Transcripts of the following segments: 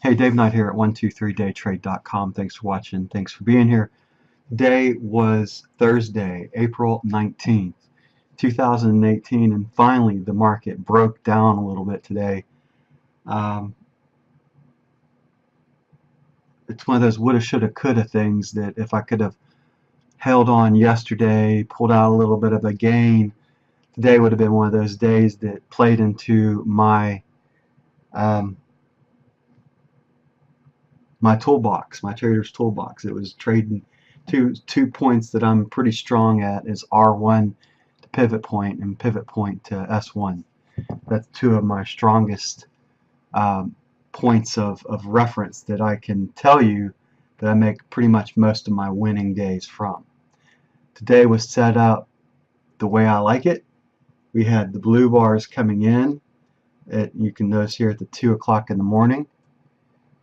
Hey, Dave Knight here at 123daytrade.com. Thanks for watching. Thanks for being here. Today was Thursday, April 19th, 2018, and finally the market broke down a little bit today. Um, it's one of those woulda, shoulda, coulda things that if I could have held on yesterday, pulled out a little bit of a gain, today would have been one of those days that played into um, my toolbox, my trader's toolbox. It was trading two points that I'm pretty strong at is R1 to pivot point and pivot point to S1. That's two of my strongest um, points of reference that I can tell you that I make pretty much most of my winning days from. Today was set up the way I like it. We had the blue bars coming in. You can notice here at the 2 o'clock in the morning.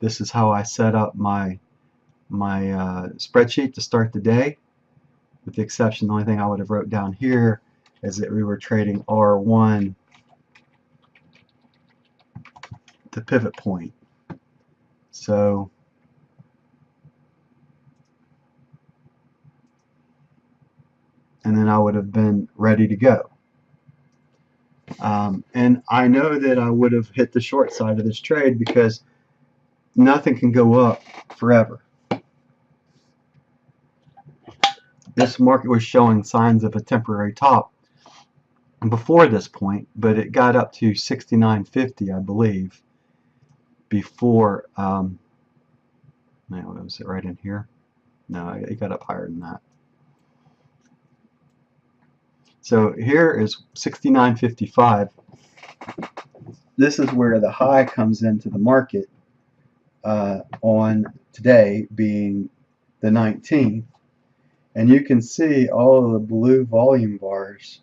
This is how I set up my spreadsheet to start the day, with the exception, the only thing I would have wrote down here is that we were trading R1 to pivot point. So and then I would have been ready to go. And I know that I would have hit the short side of this trade because nothing can go up forever. This market was showing signs of a temporary top before this point, but it got up to 69.50, I believe, before was it right in here? No, it got up higher than that. So here is 69.55. This is where the high comes into the market on today being the 19th. And you can see all of the blue volume bars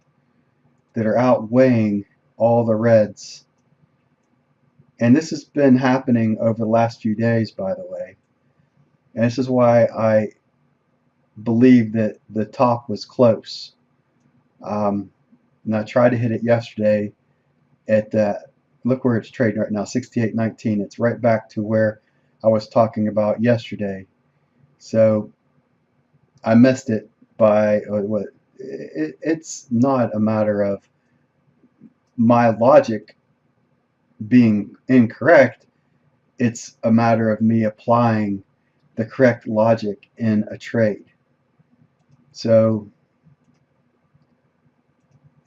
that are outweighing all the reds. And this has been happening over the last few days, by the way. And this is why I believe that the top was close. And I tried to hit it yesterday at that. Look where it's trading right now, 68.19. It's right back to where I was talking about yesterday. So I missed it by what? It's not a matter of my logic being incorrect. It's a matter of me applying the correct logic in a trade. So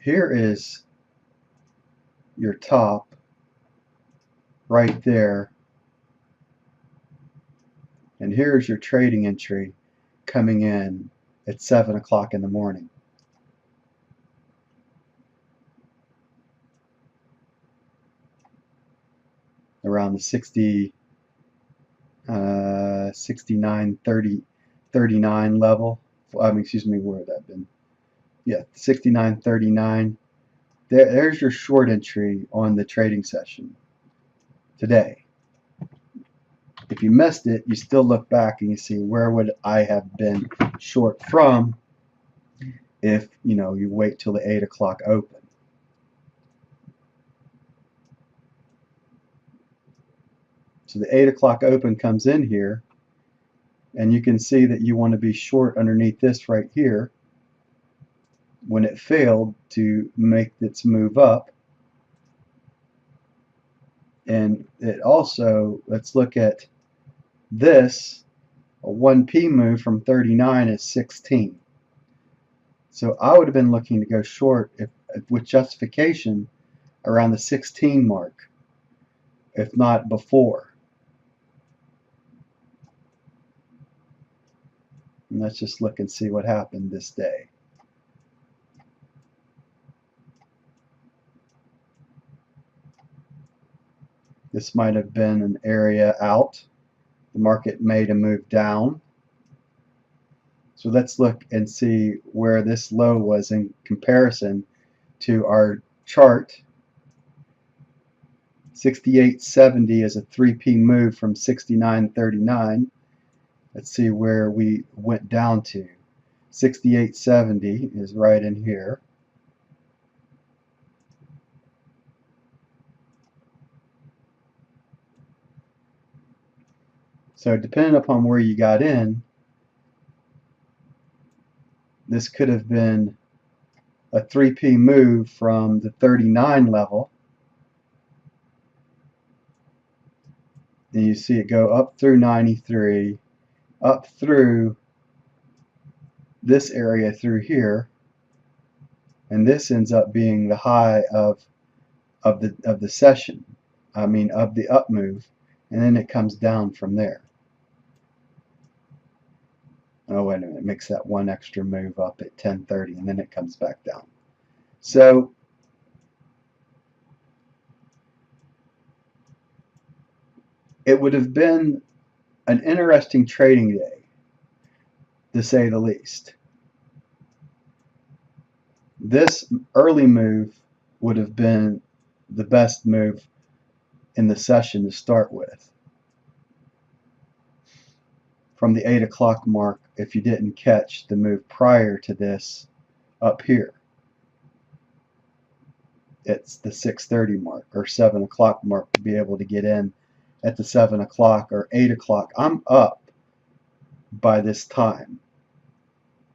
here is your top right there, and here's your trading entry coming in at 7 o'clock in the morning. Around the 69.39 level. Excuse me, where would that been? Yeah, 69.39. There's your short entry on the trading session today. If you missed it, you still look back and you see where would I have been short from if you wait till the 8 o'clock open. So the 8 o'clock open comes in here, and you can see that you want to be short underneath this right here when it failed to make its move up. And it also, let's look at this, a 1p move from 39 is 16. So I would have been looking to go short with justification around the 16 mark, if not before. And let's just look and see what happened this day. This might have been an area out. The market made a move down. So let's look and see where this low was in comparison to our chart. 68.70 is a 3p move from 69.39. Let's see where we went down to. 68.70 is right in here. So depending upon where you got in, this could have been a 3p move from the 39 level. And you see it go up through 93, up through this area through here, and this ends up being the high of the session. I mean of the up move, and then it comes down from there. Oh wait a minute, it makes that one extra move up at 10:30, and then it comes back down. So it would have been an interesting trading day, to say the least. This early move would have been the best move in the session to start with. From the 8 o'clock mark, if you didn't catch the move prior to this up here, it's the 6:30 mark or 7 o'clock mark to be able to get in at the 7 o'clock or 8 o'clock. I'm up by this time.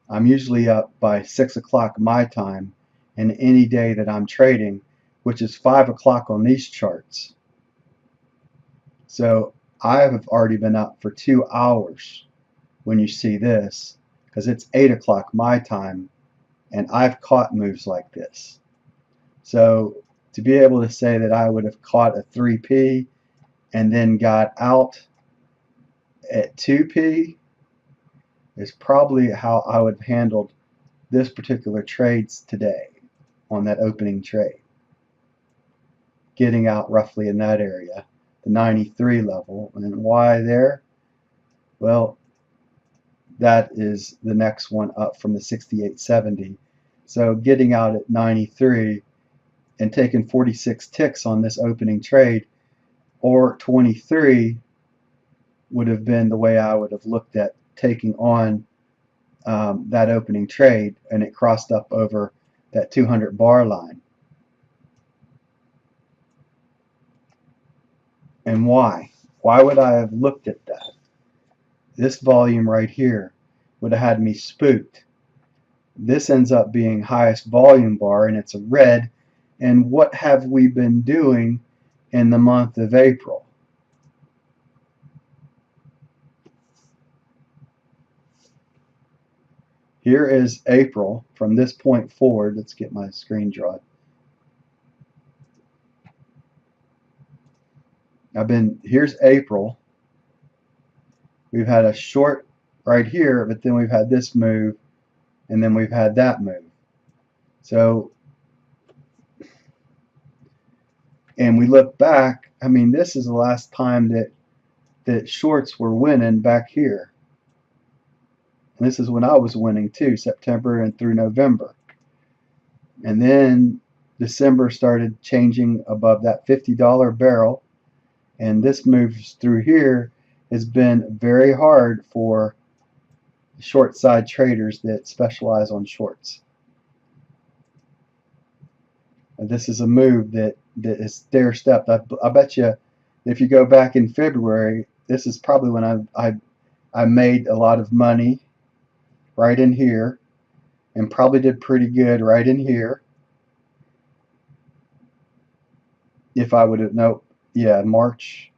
I'm usually up by 6 o'clock my time, and any day that I'm trading, which is 5 o'clock on these charts. So I have already been up for 2 hours when you see this, because it's 8 o'clock my time, and I've caught moves like this. So to be able to say that I would have caught a 3p and then got out at 2p is probably how I would have handled this particular trades today on that opening trade. Getting out roughly in that area, the 93 level. And why there? Well, that is the next one up from the 68.70. So getting out at 93 and taking 46 ticks on this opening trade, or 23, would have been the way I would have looked at taking on that opening trade, and it crossed up over that 200 bar line. And why? Why would I have looked at that? This volume right here would have had me spooked. This ends up being highest volume bar, and it's a red. And what have we been doing in the month of April? Here is April from this point forward. Let's get my screen drawn. Here's April. We've had a short right here, but then we've had this move, and then we've had that move. So, and we look back, I mean, this is the last time that shorts were winning back here. And this is when I was winning too, September and through November. And then December started changing above that $50 barrel, and this move through here has been very hard for short side traders that specialize on shorts. And this is a move that is stair-stepped. I bet you if you go back in February, this is probably when I made a lot of money right in here, and probably did pretty good right in here. If I would have, no, yeah, March.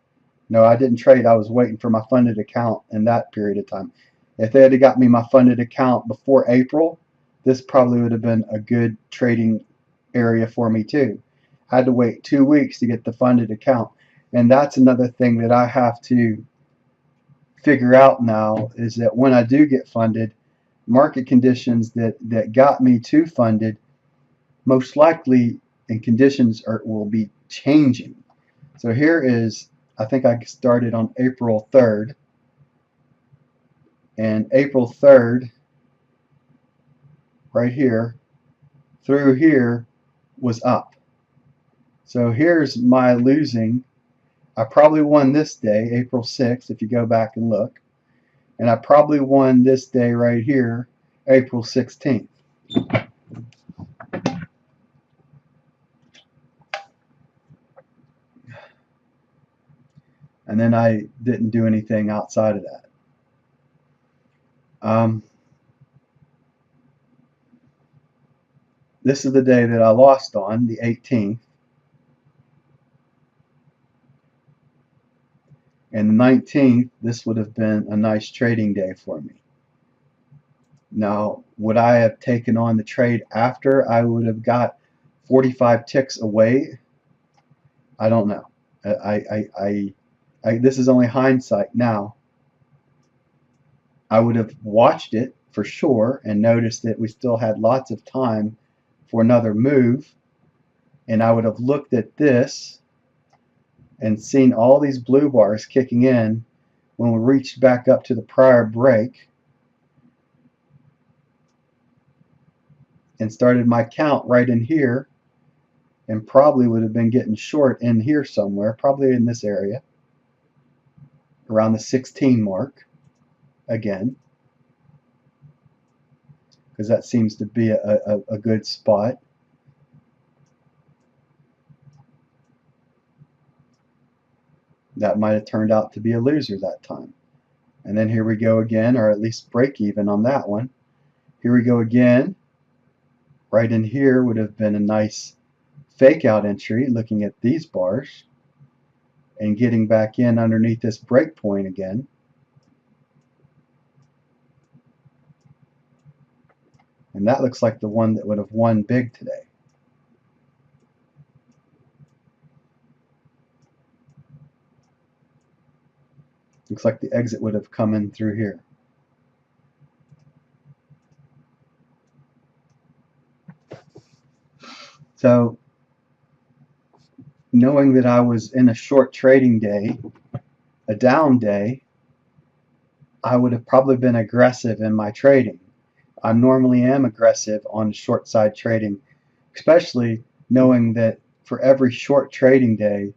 No, I didn't trade. I was waiting for my funded account in that period of time. If they had got me my funded account before April, this probably would have been a good trading area for me too. I had to wait 2 weeks to get the funded account. And that's another thing that I have to figure out now, is that when I do get funded, market conditions that got me to funded, most likely, and conditions will be changing. So here is, I think I started on April 3rd, and April 3rd right here through here was up. So here's my losing. I probably won this day, April 6th, if you go back and look, and I probably won this day right here, April 16th. and then I didn't do anything outside of that. This is the day that I lost on, the 18th, and the 19th, this would have been a nice trading day for me. Now, would I have taken on the trade after I would have got 45 ticks away? I don't know. This is only hindsight now. I would have watched it for sure and noticed that we still had lots of time for another move, and I would have looked at this and seen all these blue bars kicking in when we reached back up to the prior break and started my count right in here, and probably would have been getting short in here somewhere, probably in this area around the 16 mark again, because that seems to be a good spot. That might have turned out to be a loser that time. And then here we go again, or at least break even on that one. Here we go again. Right in here would have been a nice fake out entry, looking at these bars and getting back in underneath this break point again. And that looks like the one that would have won big today. Looks like the exit would have come in through here. So, knowing that I was in a short trading day, a down day, I would have probably been aggressive in my trading. I normally am aggressive on short side trading, especially knowing that for every short trading day,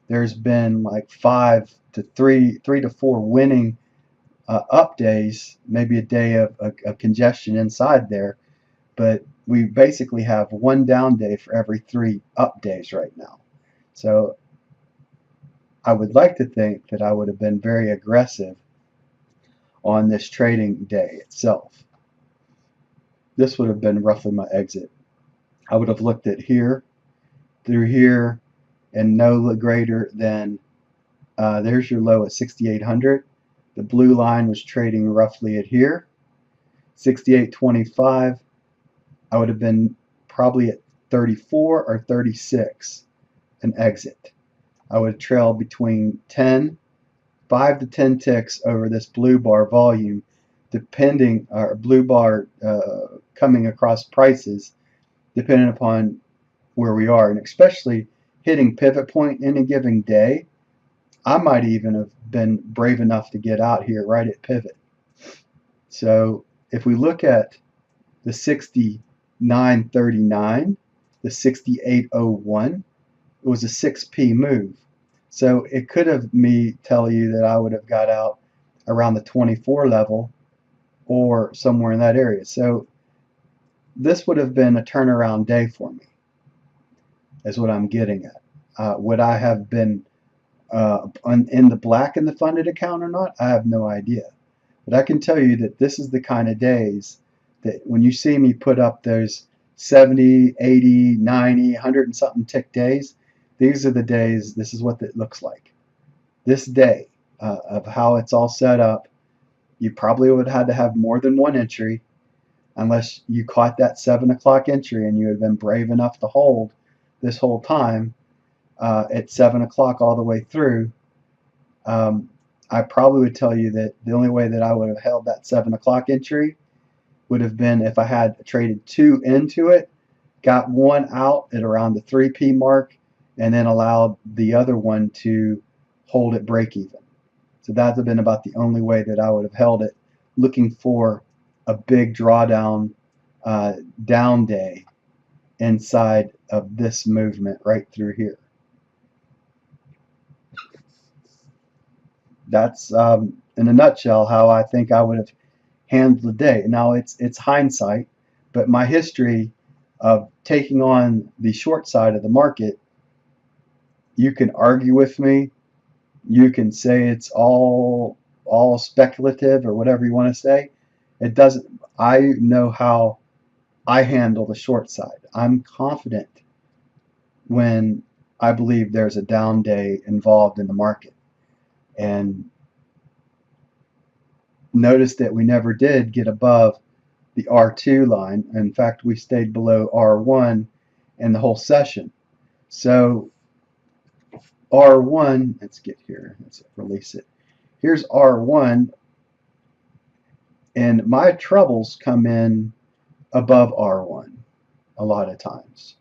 there's been like 3 to 4 winning up days, maybe a day of congestion inside there, but we basically have one down day for every 3 up days right now. So I would like to think that I would have been very aggressive on this trading day itself. This would have been roughly my exit. I would have looked at here, through here, and no greater than, there's your low at 6,800. The blue line was trading roughly at here, 68.25. I would have been probably at 34 or 36, an exit. I would trail between 5 to 10 ticks over this blue bar volume, depending, or blue bar coming across prices, depending upon where we are, and especially hitting pivot point in a given day. I might even have been brave enough to get out here right at pivot. So if we look at the 69.39, the 68.01, it was a 6p move. So it could have me tell you that I would have got out around the 24 level or somewhere in that area. So this would have been a turnaround day for me, is what I'm getting at. Would I have been in the black in the funded account or not? I have no idea. But I can tell you that this is the kind of days that when you see me put up those 70, 80, 90, 100 and something tick days, these are the days, this is what it looks like. This day of how it's all set up, you probably would have had to have more than one entry unless you caught that 7 o'clock entry and you had been brave enough to hold this whole time at 7 o'clock all the way through. I probably would tell you that the only way that I would have held that 7 o'clock entry would have been if I had traded 2 into it, got one out at around the 3p mark, and then allowed the other one to hold at break even. So that would have been about the only way that I would have held it, looking for a big drawdown down day inside of this movement right through here. That's in a nutshell how I think I would have handled the day. Now it's hindsight, but my history of taking on the short side of the market, you can argue with me, You can say it's all speculative or whatever you want to say. It doesn't. I know how I handle the short side. I'm confident when I believe there's a down day involved in the market. And notice that we never did get above the R2 line. In fact, we stayed below R1 in the whole session. So R1, let's get here, let's release it. Here's R1, and my troubles come in above R1 a lot of times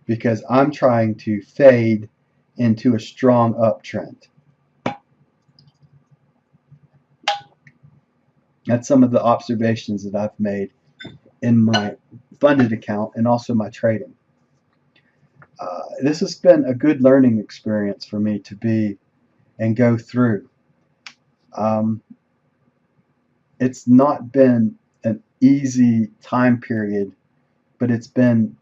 because I'm trying to fade into a strong uptrend. That's some of the observations that I've made in my funded account and also my trading. This has been a good learning experience for me to be and go through. It's not been an easy time period, but it's been,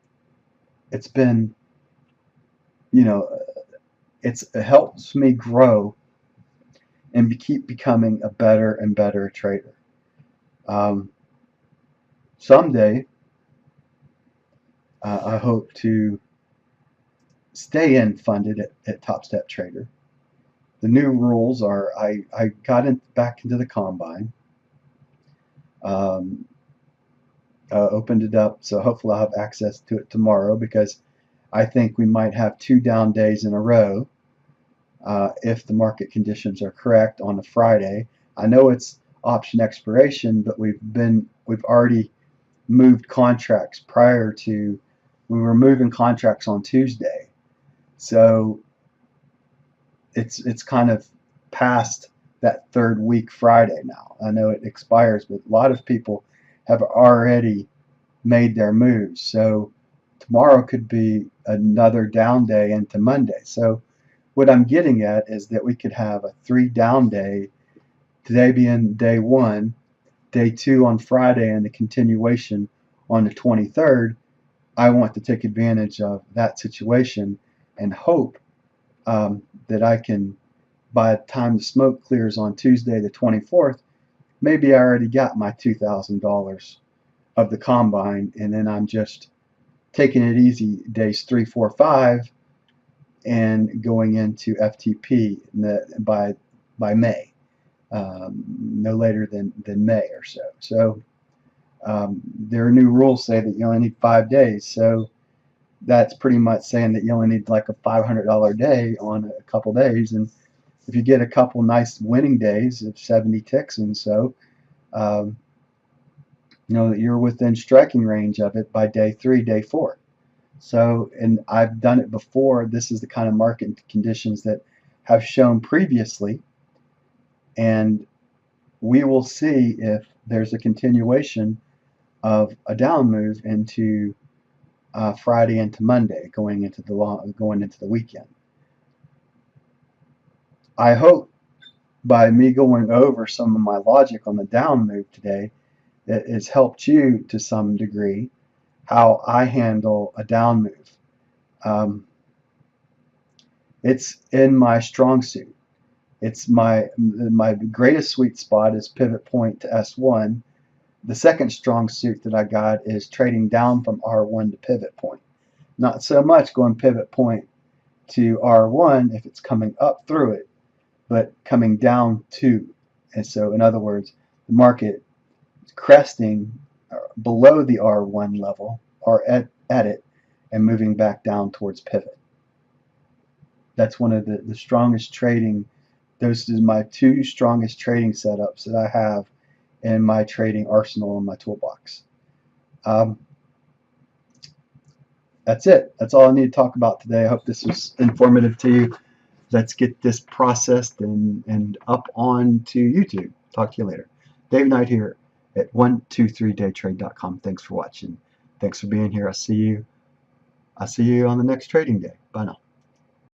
you know, it helps me grow and keep becoming a better and better trader. Someday, I hope to stay in funded at Top Step Trader. The new rules are I got back into the combine, opened it up, so hopefully I'll have access to it tomorrow because I think we might have 2 down days in a row if the market conditions are correct on a Friday. I know it's option expiration, but we've already moved contracts prior to, we were moving contracts on Tuesday. So it's kind of past that 3rd week Friday now. I know it expires, but a lot of people have already made their moves. So tomorrow could be another down day into Monday. So what I'm getting at is that we could have a 3 down day, today being day 1, day 2 on Friday, and the continuation on the 23rd. I want to take advantage of that situation and hope that I can, by the time the smoke clears on Tuesday the 24th, maybe I already got my $2,000 of the combine, and then I'm just taking it easy days 3, 4, 5, and going into FTP by May, no later than May or so. So their new rules say that you only need 5 days. So that's pretty much saying that you only need like a $500 day on a couple days. And if you get a couple nice winning days of 70 ticks and so, you know that you're within striking range of it by day 3, day 4. So, and I've done it before. This is the kind of market conditions that have shown previously, and we will see if there's a continuation of a down move into Friday into Monday, going into the weekend. I hope by me going over some of my logic on the down move today, it has helped you to some degree how I handle a down move. It's in my strong suit. It's my greatest sweet spot is pivot point to S1. The second strong suit that I got is trading down from R1 to pivot point. Not so much going pivot point to R1 if it's coming up through it, but coming down to. And so, in other words, the market cresting below the R1 level or at it and moving back down towards pivot. That's one of the strongest trading. Those are my 2 strongest trading setups that I have in my trading arsenal in my toolbox. That's it. That's all I need to talk about today. I hope this was informative to you. Let's get this processed and up on to YouTube. Talk to you later. Dave Knight here at 123daytrade.com. Thanks for watching. Thanks for being here. I'll see you on the next trading day. Bye now.